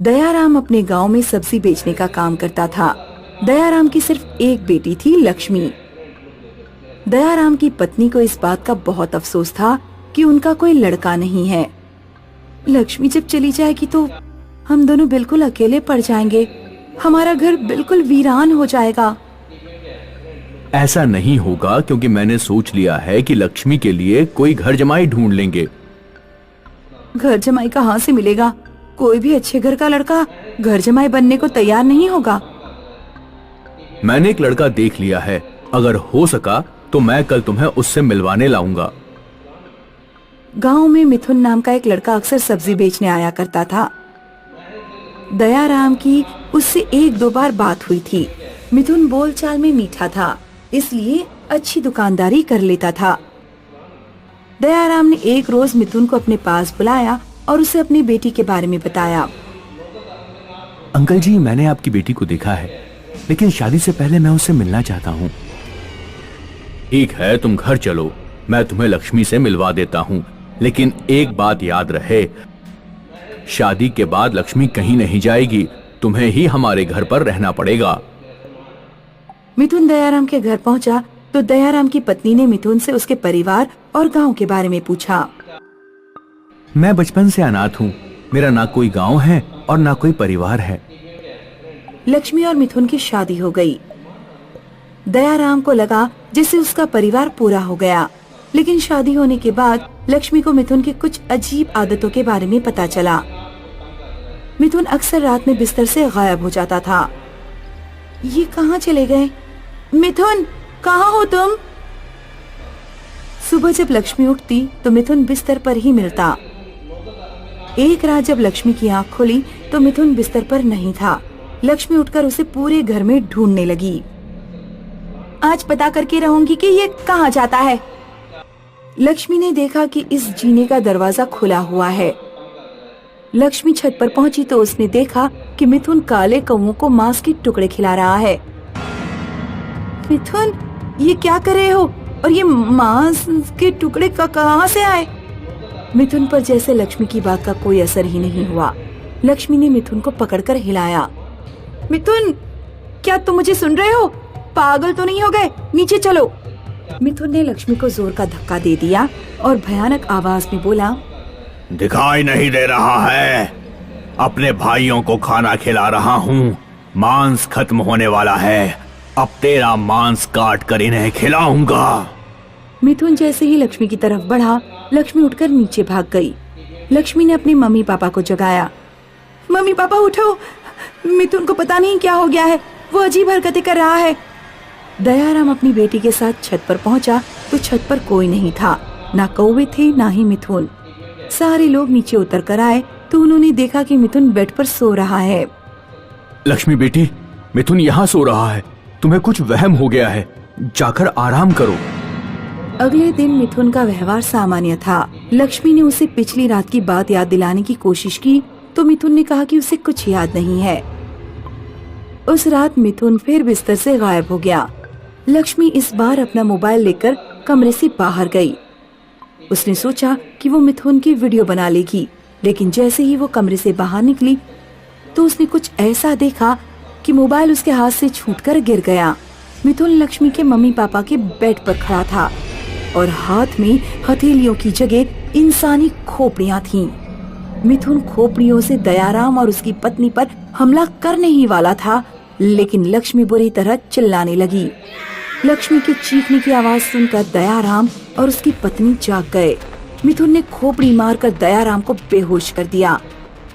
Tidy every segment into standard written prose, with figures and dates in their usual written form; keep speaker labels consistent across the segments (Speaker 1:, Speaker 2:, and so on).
Speaker 1: दयाराम अपने गांव में सब्जी बेचने का काम करता था। दयाराम की सिर्फ एक बेटी थी, लक्ष्मी। दयाराम की पत्नी को इस बात का बहुत अफसोस था कि उनका कोई लड़का नहीं है। लक्ष्मी जब चली जाएगी तो हम दोनों बिल्कुल अकेले पड़ जाएंगे, हमारा घर बिल्कुल वीरान हो जाएगा।
Speaker 2: ऐसा नहीं होगा, क्योंकि मैंने सोच लिया है कि लक्ष्मी के लिए कोई घर जमाई ढूंढ लेंगे।
Speaker 1: घर जमाई कहाँ से मिलेगा? कोई भी अच्छे घर का लड़का घर जमाई बनने को तैयार नहीं होगा।
Speaker 2: मैंने एक लड़का देख लिया है, अगर हो सका तो मैं कल तुम्हें उससे मिलवाने लाऊंगा।
Speaker 1: गांव में मिथुन नाम का एक लड़का अक्सर सब्जी बेचने आया करता था। दयाराम की उससे एक दो बार बात हुई थी। मिथुन बोलचाल में मीठा था, इसलिए अच्छी दुकानदारी कर लेता था। दयाराम ने एक रोज मिथुन को अपने पास बुलाया और उसे अपनी बेटी के बारे में बताया।
Speaker 2: अंकल जी, मैंने आपकी बेटी को देखा है, लेकिन शादी से पहले मैं उससे मिलना चाहता हूँ। ठीक है, तुम घर चलो, मैं तुम्हें लक्ष्मी से मिलवा देता हूँ, लेकिन एक बात याद रहे, शादी के बाद लक्ष्मी कहीं नहीं जाएगी, तुम्हें ही हमारे घर पर रहना पड़ेगा।
Speaker 1: मिथुन दयाराम के घर पहुंचा तो दयाराम की पत्नी ने मिथुन से उसके परिवार और गांव के बारे में पूछा।
Speaker 2: मैं बचपन से अनाथ हूँ, मेरा ना कोई गांव है और ना कोई परिवार है।
Speaker 1: लक्ष्मी और मिथुन की शादी हो गई। दयाराम को लगा जैसे उसका परिवार पूरा हो गया, लेकिन शादी होने के बाद लक्ष्मी को मिथुन की कुछ अजीब आदतों के बारे में पता चला। मिथुन अक्सर रात में बिस्तर से गायब हो जाता था। ये कहाँ चले गए? मिथुन, कहाँ हो तुम? सुबह जब लक्ष्मी उठती तो मिथुन बिस्तर पर ही मिलता। एक रात जब लक्ष्मी की आंख खुली तो मिथुन बिस्तर पर नहीं था। लक्ष्मी उठकर उसे पूरे घर में ढूंढने लगी। आज पता करके रहूंगी कि ये कहाँ जाता है। लक्ष्मी ने देखा कि इस जीने का दरवाजा खुला हुआ है। लक्ष्मी छत पर पहुंची तो उसने देखा कि मिथुन काले कौवों को मांस के टुकड़े खिला रहा है। मिथुन, ये क्या कर रहे हो? और ये मांस के टुकड़े कहाँ से आए? मिथुन पर जैसे लक्ष्मी की बात का कोई असर ही नहीं हुआ। लक्ष्मी ने मिथुन को पकड़कर हिलाया। मिथुन, क्या तुम मुझे सुन रहे हो? पागल तो नहीं हो गए? नीचे चलो। मिथुन ने लक्ष्मी को जोर का धक्का दे दिया और भयानक आवाज में बोला,
Speaker 2: दिखाई नहीं दे रहा है? अपने भाइयों को खाना खिला रहा हूँ, मांस खत्म होने वाला है, अब तेरा मांस काट कर इन्हें खिलाऊंगा।
Speaker 1: मिथुन जैसे ही लक्ष्मी की तरफ बढ़ा, लक्ष्मी उठकर नीचे भाग गई। लक्ष्मी ने अपने मम्मी पापा को जगाया। मम्मी पापा उठो, मिथुन को पता नहीं क्या हो गया है, वो अजीब हरकतें कर रहा है। दयाराम अपनी बेटी के साथ छत पर पहुंचा तो छत पर कोई नहीं था, ना कौवे थे ना ही मिथुन। सारे लोग नीचे उतर कर आए तो उन्होंने देखा कि मिथुन बेड पर सो रहा है।
Speaker 2: लक्ष्मी बेटी, मिथुन यहाँ सो रहा है, तुम्हें कुछ वहम हो गया है, जाकर आराम करो।
Speaker 1: अगले दिन मिथुन का व्यवहार सामान्य था। लक्ष्मी ने उसे पिछली रात की बात याद दिलाने की कोशिश की तो मिथुन ने कहा कि उसे कुछ याद नहीं है। उस रात मिथुन फिर बिस्तर से गायब हो गया। लक्ष्मी इस बार अपना मोबाइल लेकर कमरे से बाहर गई। उसने सोचा कि वो मिथुन की वीडियो बना लेगी, लेकिन जैसे ही वो कमरे से बाहर निकली तो उसने कुछ ऐसा देखा कि मोबाइल उसके हाथ से छूटकर गिर गया। मिथुन लक्ष्मी के मम्मी पापा के बेड पर खड़ा था और हाथ में हथेलियों की जगह इंसानी खोपड़ियां थीं। मिथुन खोपड़ियों से दयाराम और उसकी पत्नी पर हमला करने ही वाला था, लेकिन लक्ष्मी बुरी तरह चिल्लाने लगी। लक्ष्मी के चीखने की आवाज सुनकर दयाराम और उसकी पत्नी जाग गए। मिथुन ने खोपड़ी मारकर दयाराम को बेहोश कर दिया।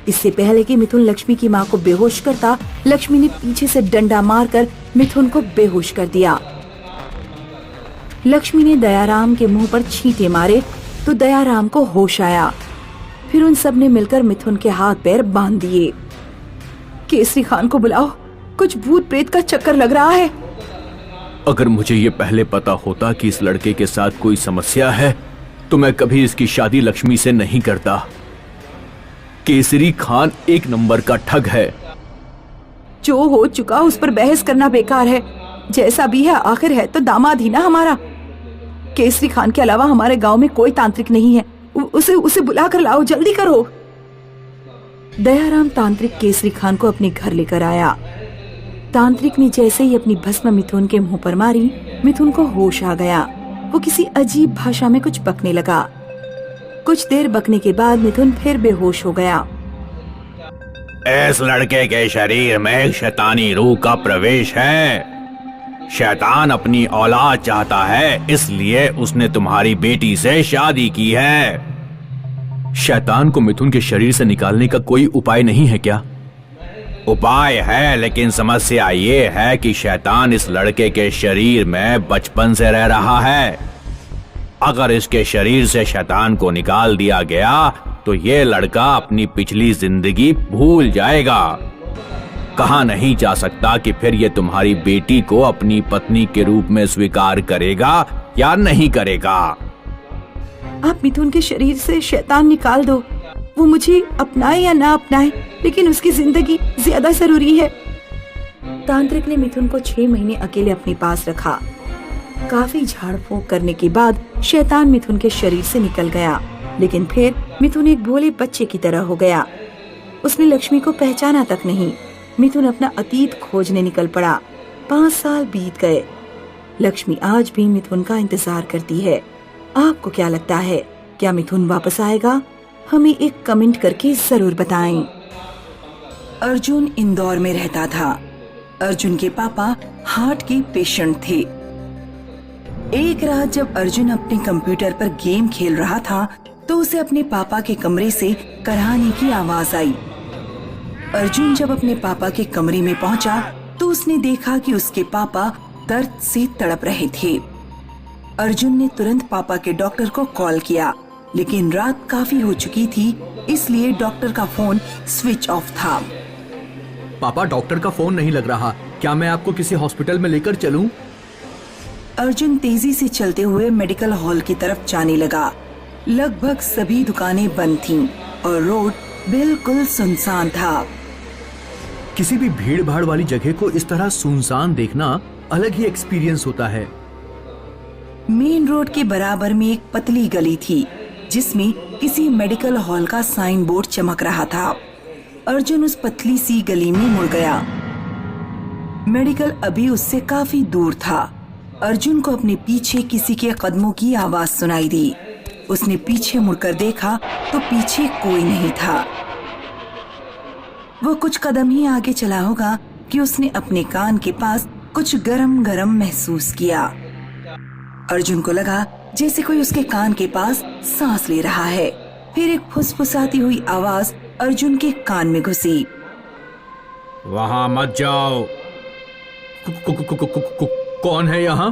Speaker 1: इससे पहले कि मिथुन लक्ष्मी की मां को बेहोश करता, लक्ष्मी ने पीछे से डंडा मारकर मिथुन को बेहोश कर दिया। लक्ष्मी ने दयाराम के मुंह पर छींटे मारे तो दयाराम को होश आया। फिर उन सब ने मिलकर मिथुन के हाथ पैर बांध दिए। केसरी खान को बुलाओ, कुछ भूत प्रेत का चक्कर लग रहा है।
Speaker 2: अगर मुझे ये पहले पता होता कि इस लड़के के साथ कोई समस्या है तो मैं कभी इसकी शादी लक्ष्मी से नहीं करता। केसरी खान एक नंबर का ठग है।
Speaker 1: जो हो चुका उस पर बहस करना बेकार है। जैसा भी है आखिर है तो दामाद ही ना हमारा। केसरी खान के अलावा हमारे गांव में कोई तांत्रिक नहीं है। उसे बुला कर लाओ, जल्दी करो। दयाराम तांत्रिक केसरी खान को अपने घर लेकर आया। तांत्रिक ने जैसे ही अपनी भस्म मिथुन के मुंह पर मारी, मिथुन को होश आ गया। वो किसी अजीब भाषा में कुछ बकने लगा। कुछ देर बकने के बाद मिथुन फिर बेहोश हो गया।
Speaker 2: इस लड़के के शरीर में एक शैतानी रूह का प्रवेश है। शैतान अपनी औलाद चाहता है, इसलिए उसने तुम्हारी बेटी से शादी की है। शैतान को मिथुन के शरीर से निकालने का कोई उपाय नहीं है क्या? उपाय है, लेकिन समस्या ये है कि शैतान इस लड़के के शरीर में बचपन से रह रहा है। अगर इसके शरीर से शैतान को निकाल दिया गया तो ये लड़का अपनी पिछली जिंदगी भूल जाएगा। कहा नहीं जा सकता कि फिर ये तुम्हारी बेटी को अपनी पत्नी के रूप में स्वीकार करेगा या नहीं करेगा।
Speaker 1: आप मिथुन के शरीर से शैतान निकाल दो। वो मुझे अपनाए या ना अपनाए, लेकिन उसकी जिंदगी ज्यादा जरूरी है। तांत्रिक ने मिथुन को 6 महीने अकेले अपने पास रखा। काफी झाड़ फूंक करने के बाद शैतान मिथुन के शरीर से निकल गया, लेकिन फिर मिथुन एक भोले बच्चे की तरह हो गया। उसने लक्ष्मी को पहचाना तक नहीं। मिथुन अपना अतीत खोजने निकल पड़ा। 5 साल बीत गए। लक्ष्मी आज भी मिथुन का इंतजार करती है। आपको क्या लगता है, क्या मिथुन वापस आएगा? हमें एक कमेंट करके जरूर बताएं। अर्जुन इंदौर में रहता था। अर्जुन के पापा हार्ट के पेशेंट थे। एक रात जब अर्जुन अपने कंप्यूटर पर गेम खेल रहा था तो उसे अपने पापा के कमरे से कराहने की आवाज आई। अर्जुन जब अपने पापा के कमरे में पहुंचा तो उसने देखा कि उसके पापा दर्द से तड़प रहे थे। अर्जुन ने तुरंत पापा के डॉक्टर को कॉल किया, लेकिन रात काफी हो चुकी थी, इसलिए डॉक्टर का फोन स्विच ऑफ था।
Speaker 2: पापा, डॉक्टर का फोन नहीं लग रहा। क्या मैं आपको किसी हॉस्पिटल में लेकर चलूं?
Speaker 1: अर्जुन तेजी से चलते हुए मेडिकल हॉल की तरफ जाने लगा। लगभग सभी दुकानें बंद थीं और रोड बिल्कुल सुनसान था।
Speaker 2: किसी भी भीड़ भाड़ वाली जगह को इस तरह सुनसान देखना अलग ही एक्सपीरियंस होता है।
Speaker 1: मेन रोड के बराबर में एक पतली गली थी, जिसमें किसी मेडिकल हॉल का साइन बोर्ड चमक रहा था। अर्जुन उस पतली सी गली में मुड़ गया। मेडिकल अभी उससे काफी दूर था। अर्जुन को अपने पीछे किसी के कदमों की आवाज सुनाई दी। उसने पीछे मुड़कर देखा तो पीछे कोई नहीं था। वो कुछ कदम ही आगे चला होगा कि उसने अपने कान के पास कुछ गरम गरम महसूस किया। अर्जुन को लगा जैसे कोई उसके कान के पास सांस ले रहा है। फिर एक फुसफुसाती हुई आवाज अर्जुन के कान में घुसी।
Speaker 2: वहां मत जाओ। कौन है यहाँ?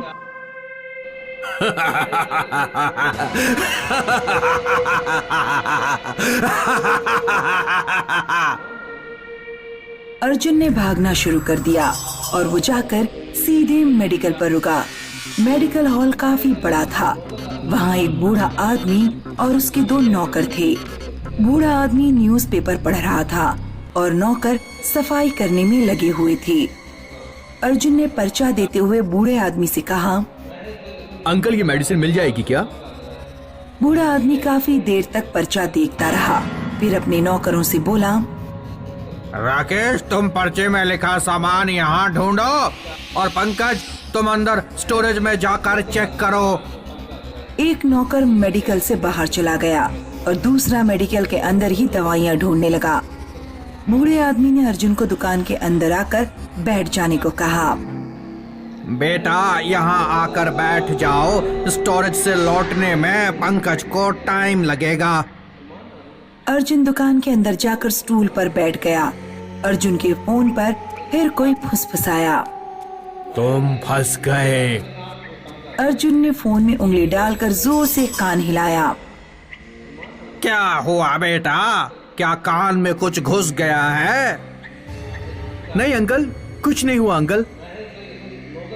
Speaker 1: अर्जुन ने भागना शुरू कर दिया और वो जाकर सीधे मेडिकल पर रुका। मेडिकल हॉल काफी बड़ा था। वहाँ एक बूढ़ा आदमी और उसके 2 नौकर थे। बूढ़ा आदमी न्यूज़पेपर पढ़ रहा था और नौकर सफाई करने में लगे हुए थे। अर्जुन ने पर्चा देते हुए बूढ़े आदमी से कहा,
Speaker 2: अंकल, ये मेडिसिन मिल जाएगी क्या?
Speaker 1: बूढ़ा आदमी काफी देर तक पर्चा देखता रहा, फिर अपने नौकरों से बोला,
Speaker 3: राकेश, तुम पर्चे में लिखा सामान यहाँ ढूंढो और पंकज, तुम अंदर स्टोरेज में जाकर चेक करो।
Speaker 1: एक नौकर मेडिकल से बाहर चला गया और दूसरा मेडिकल के अंदर ही दवाइयाँ ढूंढने लगा। बूढ़े आदमी ने अर्जुन को दुकान के अंदर आकर बैठ जाने को कहा।
Speaker 3: बेटा, यहाँ आकर बैठ जाओ। स्टोरेज से लौटने में पंकज को टाइम लगेगा।
Speaker 1: अर्जुन दुकान के अंदर जाकर स्टूल पर बैठ गया। अर्जुन के फोन पर फिर कोई फुसफुसाया,
Speaker 2: तुम फंस गए।
Speaker 1: अर्जुन ने फोन में उंगली डालकर जोर से कान हिलाया।
Speaker 3: क्या हुआ बेटा? क्या कान में कुछ घुस गया है?
Speaker 2: नहीं अंकल, कुछ नहीं हुआ अंकल।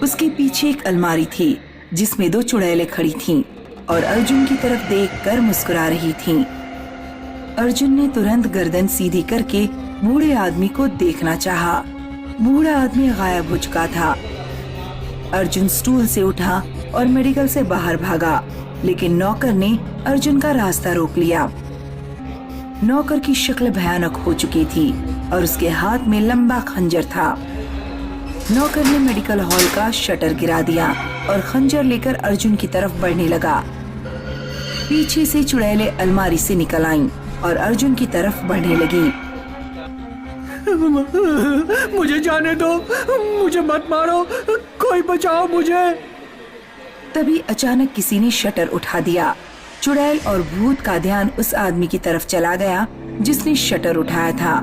Speaker 1: उसके पीछे एक अलमारी थी जिसमें 2 चुड़ैलें खड़ी थीं और अर्जुन की तरफ देखकर मुस्कुरा रही थीं। अर्जुन ने तुरंत गर्दन सीधी करके बूढ़े आदमी को देखना चाहा। बूढ़ा आदमी गायब हो चुका था। अर्जुन स्टूल से उठा और मेडिकल से बाहर भागा, लेकिन नौकर ने अर्जुन का रास्ता रोक लिया। नौकर की शक्ल भयानक हो चुकी थी और उसके हाथ में लंबा खंजर था। नौकर ने मेडिकल हॉल का शटर गिरा दिया और खंजर लेकर अर्जुन की तरफ बढ़ने लगा। पीछे से चुड़ैलें अलमारी से निकल आईं और अर्जुन की तरफ बढ़ने लगी।
Speaker 2: मुझे जाने दो, मुझे मत मारो, कोई बचाओ मुझे।
Speaker 1: तभी अचानक किसी ने शटर उठा दिया। चुड़ैल और भूत का ध्यान उस आदमी की तरफ चला गया जिसने शटर उठाया था।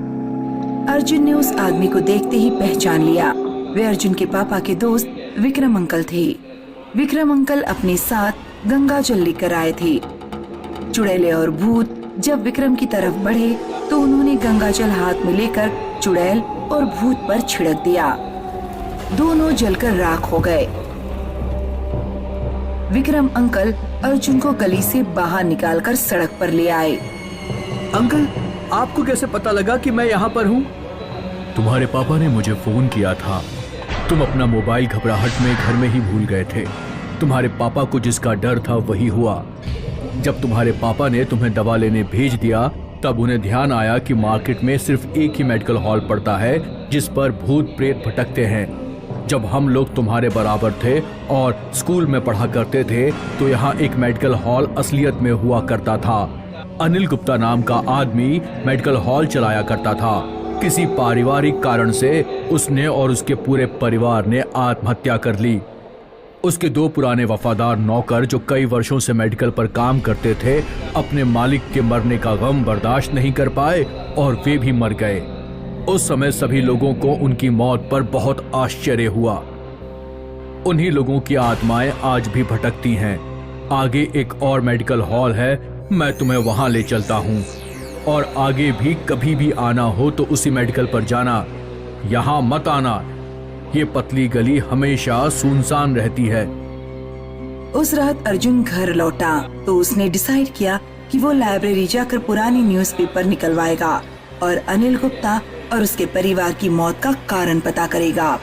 Speaker 1: अर्जुन ने उस आदमी को देखते ही पहचान लिया। वे अर्जुन के पापा के दोस्त विक्रम अंकल थे। विक्रम अंकल अपने साथ गंगा जल लेकर आए थे। चुड़ैलें और भूत जब विक्रम की तरफ बढ़े तो उन्होंने गंगा जल हाथ में लेकर चुड़ैल और भूत पर छिड़क दिया। दोनों जलकर राख हो गए। विक्रम अंकल अर्जुन को गली से बाहर निकालकर सड़क पर ले आए।
Speaker 2: अंकल, आपको कैसे पता लगा कि मैं यहाँ पर हूँ? तुम्हारे पापा ने मुझे फोन किया था। तुम अपना मोबाइल घबराहट में घर में ही भूल गए थे। तुम्हारे पापा को जिसका डर था वही हुआ। जब तुम्हारे पापा ने तुम्हें दवा लेने भेज दिया तब उन्हें ध्यान आया कि मार्केट में सिर्फ एक ही मेडिकल हॉल पड़ता है जिस पर भूत प्रेत भटकते हैं। जब हम लोग तुम्हारे बराबर थे और स्कूल में पढ़ा करते थे तो यहाँ एक मेडिकल हॉल असलियत में हुआ करता था। अनिल गुप्ता नाम का आदमी मेडिकल हॉल चलाया करता था। किसी पारिवारिक कारण से उसने और उसके पूरे परिवार ने आत्महत्या कर ली। उसके दो पुराने वफादार नौकर जो कई वर्षों से मेडिकल पर काम करते थे अपने मालिक के मरने का गम बर्दाश्त नहीं कर पाए और वे भी मर गए। उस समय सभी लोगों को उनकी मौत पर बहुत आश्चर्य हुआ। उन्हीं लोगों की आत्माएं आज भी भटकती हैं। आगे एक और मेडिकल हॉल है, मैं तुम्हें वहां ले चलता हूं और आगे भी कभी भी आना हो तो उसी मेडिकल पर जाना, यहाँ मत आना। ये पतली गली हमेशा सुनसान रहती है।
Speaker 1: उस रात अर्जुन घर लौटा तो उसने डिसाइड किया कि वो लाइब्रेरी जाकर पुरानी न्यूज़पेपर निकलवाएगा और अनिल गुप्ता और उसके परिवार की मौत का कारण पता करेगा।